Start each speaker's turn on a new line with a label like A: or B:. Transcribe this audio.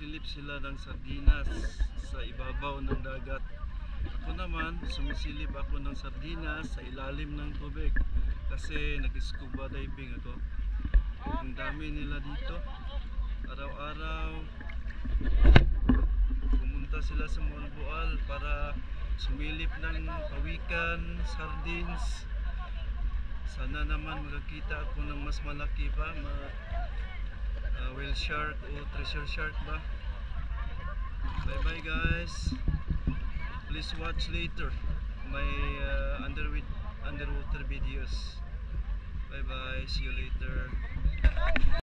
A: sumisilip sila ng sardinas sa ibabaw ng dagat. Ako naman, sumisilip ako ng sardinas sa ilalim ng tubig kasi nag-scuba diving ako. Ang dami nila dito. Araw-araw pumunta sila sa Malboal para sumilip ng pawikan, sardines. Sana naman makakita ako ng mas malaki pa, whale shark o treasure shark ba. Bye bye guys, please watch later my underwater videos. Bye bye, see you later.